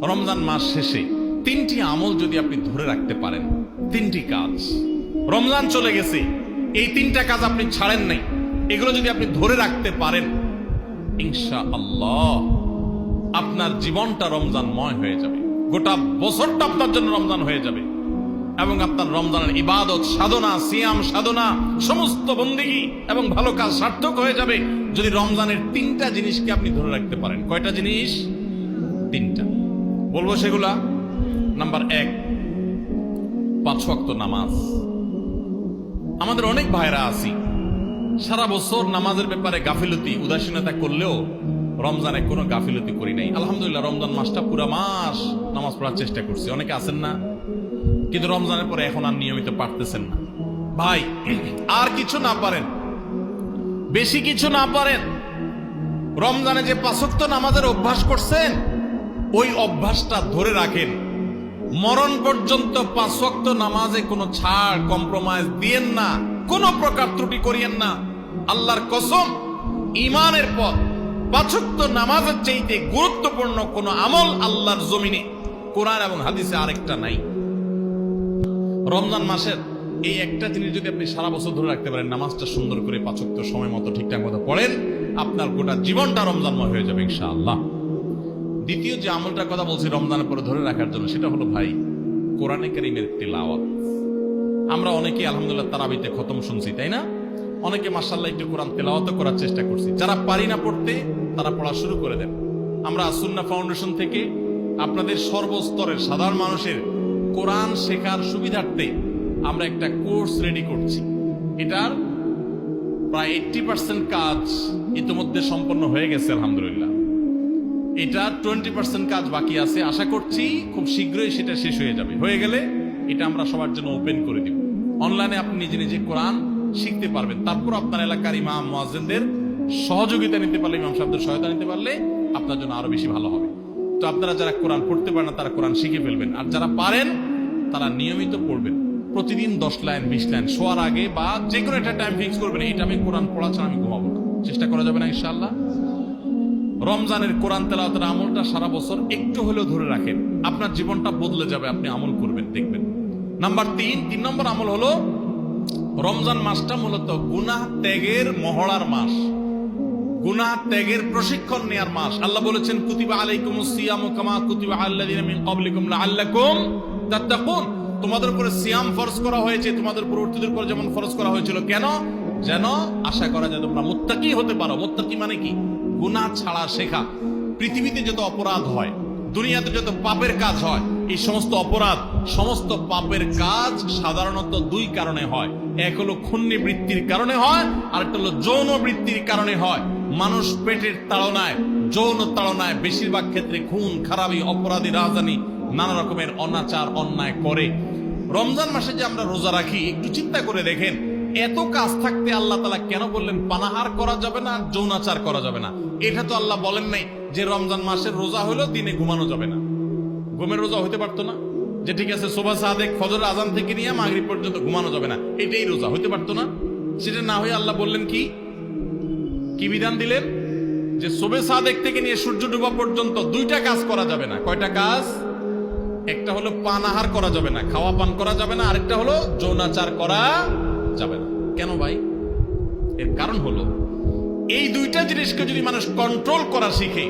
রমজান মাস শেষে তিনটি আমল যদি আপনি ধরে রাখতে পারেন, তিনটি কাজ, রমজান চলে গেছে, এই তিনটা কাজ আপনি ছাড়েন নাই, এগুলো যদি আপনি ধরে রাখতে পারেন, ইনশাআল্লাহ আপনার জীবনটা রমজানময় হয়ে যাবে, গোটা বছরটা আপনার জন্য রমজান হয়ে যাবে এবং আপনার রমজানের ইবাদত সাধনা, সিয়াম সাধনা, সমস্ত বন্দেগী এবং ভালো কাজ সার্থক হয়ে যাবে যদি রমজানের তিনটা জিনিসকে আপনি ধরে রাখতে পারেন। কয়টা জিনিস? তিনটা। বলবো সেগুলা। নাম্বার 1, 5 ওয়াক্ত নামাজ। আমাদের অনেক ভাইরা আছি সারা বছর নামাজের ব্যাপারে গাফিলতি, উদাসীনতা করলেও রমজানে কোনো গাফিলতি করি নাই। আলহামদুলিল্লাহ রমজান মাসটা পুরা মাস নামাজ পড়ার চেষ্টা করছি। অনেকে আছেন না, কিন্তু রমজানের পরে এখন আর নিয়মিত পারতেছেন না। ভাই, আর কিছু না পারেন, বেশি কিছু না পারেন, রমজানে যে 5 ওয়াক্ত নামাজের অভ্যাস করছেন ওই অভ্যাসটা ধরে রাখেন। মরণ পর্যন্ত 5 ওয়াক্ত নামাজে কোনো ছাড়, কম্প্রোমাইজ দিয়েন না, কোনো প্রকার ত্রুটি করিয়েন না। আল্লাহর কসম, ঈমানের পর 5 ওয়াক্ত নামাজের চাইতে গুরুত্বপূর্ণ কোনো আমল আল্লাহর জমিনে, কোরআন এবং হাদিসে আরেকটা নাই। রমজান মাসের এই একটা জিনিস যদি আপনি সারা বছর ধরে রাখতে পারেন, নামাজটা সুন্দর করে 5 ওয়াক্ত সময় মতো ঠিকঠাক মতো পড়েন, আপনার গোটা জীবনটা রমজানময় হয়ে যাবে ইনশাআল্লাহ। দ্বিতীয় যে আমলটার কথা বলছি রমজানের পরে ধরে রাখার জন্য, সেটা হলো ভাই কোরআনে কারীমের তিলাওয়াত। আমরা অনেকে আলহামদুলিল্লাহ তারাবিতে খতম শুনছি, তাই না? অনেকে মাশাআল্লাহ একটু কোরআন তেলাওয়াত করার চেষ্টা করছি। যারা পারি না পড়তে তারা পড়া শুরু করে দেন। আমরা সুন্নাহ ফাউন্ডেশন থেকে আপনাদের সর্বস্তরের সাধারণ মানুষের কোরআন শেখার সুবিধার্থে আমরা একটা কোর্স রেডি করছি। এটার প্রায় 80% কাজ ইতিমধ্যে সম্পন্ন হয়ে গেছে আলহামদুলিল্লাহ। এটা 20% কাজ বাকি আছে। আশা করছি খুব শীঘ্রই সেটা শেষ হয়ে যাবে। হয়ে গেলে এটা আমরা সবার জন্য ওপেন করে দিব। অনলাইনে আপনি নিজে নিজে কোরআন শিখতে পারবেন। তারপর আপনার এলাকার ইমাম মুয়াজ্জিনদের সহযোগিতা নিতে পারলে, ইমাম সাহেবদের সহায়তা নিতে পারলে আপনার জন্য আরো বেশি ভালো হবে। তো আপনারা যারা কোরআন পড়তে পারেন না তারা কোরআন শিখে ফেলবেন, আর যারা পারেন তারা নিয়মিত পড়বেন। প্রতিদিন 10 লাইন 20 লাইন শোয়ার আগে বা যে কোনো একটা টাইম ফিক্স করবেন, এইটা আমি কোরআন পড়া ছাড়া আমি ঘুমাবো না। চেষ্টা করা যাবে না ইনশাআল্লাহ? রমজানের কোরআন তেলাওয়াতের আমলটা সারা বছর একটু হলেও ধরে রাখেন, আপনার জীবনটা বদলে যাবে। আপনি আমল করবেন, দেখবেন। নাম্বার 3 নম্বর আমল হলো, রমজান মাসটা মূলত গুনাহ ত্যাগের মহড়ার মাস, গুনাহ ত্যাগের প্রশিক্ষণ নেয়ার মাস। আল্লাহ বলেছেন, কুতিবা আলাইকুমুস সিয়ামু কামা কুতিবা আলাল্লাযিনা মিন ক্বাবলিকুম লাআল্লাকুম তাত্তাকুন। তোমাদের উপরে সিয়াম ফরজ করা হয়েছে তোমাদের পূর্ববর্তীদের উপর যেমন ফরজ করা হয়েছিল। কেন? যেন আশা করা যায় তোমরা মুত্তাকি হতে পারো। মুত্তাকি মানে কি? গুনাহ ছাড়া শেখা। পৃথিবীতে যত অপরাধ হয়, দুনিয়াতে যত পাপের কাজ হয়, এই সমস্ত অপরাধ, সমস্ত পাপের কাজ সাধারণত 2 কারণে হয়। এক হলো খুন্নি বৃত্তির কারণে হয়, আর একটা হলো যৌন বৃত্তির কারণে হয়। মানুষ পেটের তাড়নায়, যৌন তাড়নায় বেশিরভাগ ক্ষেত্রে খুন খারাপি, অপরাধী, রাজধানী, নানা রকমের অনাচার অন্যায় করে। রমজান মাসে যে আমরা রোজা রাখি, একটু চিন্তা করে দেখেন, এত কাজ থাকতে আল্লাহ তাআলা কেন বললেন পানাহার করা যাবে না, যৌনাচার করা যাবে না? এটা তো আল্লাহ বলেন নাই যে রমজান মাসের রোজা হলো দিনে ঘুমানো যাবে না। ঘুমের রোজা হতে পারতো না? যে ঠিক আছে সুবহ সাদেক ফজর আজান থেকে নিয়ে মাগরিব পর্যন্ত ঘুমানো যাবে না, এটাই রোজা হতে পারতো না? সেটা না হয়ে আল্লাহ বললেন কি বিধান দিলেন? যে সুবহ সাদেক থেকে নিয়ে সূর্য ডোবা পর্যন্ত 2টা কাজ করা যাবে না। কয়টা কাজ? একটা হলো পানাহার করা যাবে না, খাওয়া পান করা যাবে না, আরেকটা হলো যৌনাচার করা যাবে না। কেন ভাই? এর কারণ হলো, এই 2টা জিনিসকে যদি মানুষ কন্ট্রোল করা শিখে,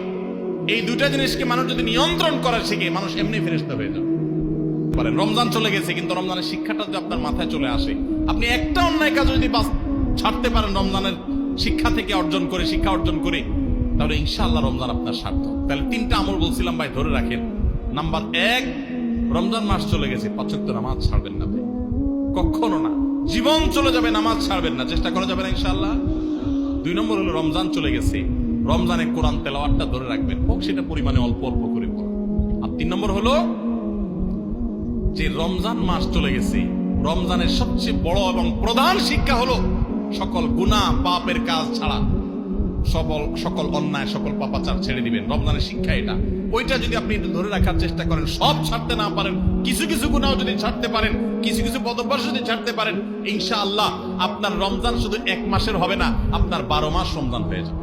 এই 2টা জিনিসকে মানুষ যদি নিয়ন্ত্রণ করা শিখে, মানুষ এমনি ফেরেশতা হয়ে যাবে। রমজান চলে গেছে, কিন্তু রমজানের শিক্ষাটা যদি আপনার মাথায় চলে আসে, আপনি একটা অন্যায় কাজ যদি ছাড়তে পারেন রমজানের শিক্ষা থেকে শিক্ষা অর্জন করে, তাহলে ইনশাআল্লাহ রমজান আপনার সার্থক। তাহলে 3টা আমল বলছিলাম ভাই, ধরে রাখেন। নাম্বার 1, রমজান মাস চলে গেছে, 5 ওয়াক্ত নামাজ ছাড়বেন না ভাই, কখনো না। জীবন চলে যাবে, নামাজ ছাড়বেন না, চেষ্টা করা যাবে না ইনশাআল্লাহ। 2 নম্বর হলো, রমজান চলে গেছে, রমজানে কোরআন তেলাওয়াতটা ধরে রাখবেন, হোক সেটা পরিমাণে অল্প অল্প করে পড়া। আর 3 নম্বর হলো যে রমজান মাস চলে গেছে, রমজানের সবচেয়ে বড় এবং প্রধান শিক্ষা হলো সকল গুনাহ পাপের কাজ ছাড়া, সকল অন্যায়, সকল পাপাচার ছেড়ে দিবেন। রমজানের শিক্ষা এটা। ওইটা যদি আপনি ধরে রাখার চেষ্টা করেন, সব ছাড়তে না পারেন, কিছু কিছু গুনাহ যদি ছাড়তে পারেন, কিছু কিছু বদভ্যাস যদি ছাড়তে পারেন, ইনশাআল্লাহ আপনার রমজান শুধু 1 মাসের হবে না, আপনার 12 মাস রমজান হয়ে যাবে,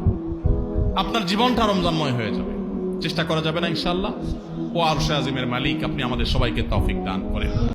আপনার জীবনটা রমজানময় হয়ে যাবে। চেষ্টা করা যাবে না ইনশাআল্লাহ? ও আরশে আজিমের মালিক, আপনি আমাদের সবাইকে তৌফিক দান করেন।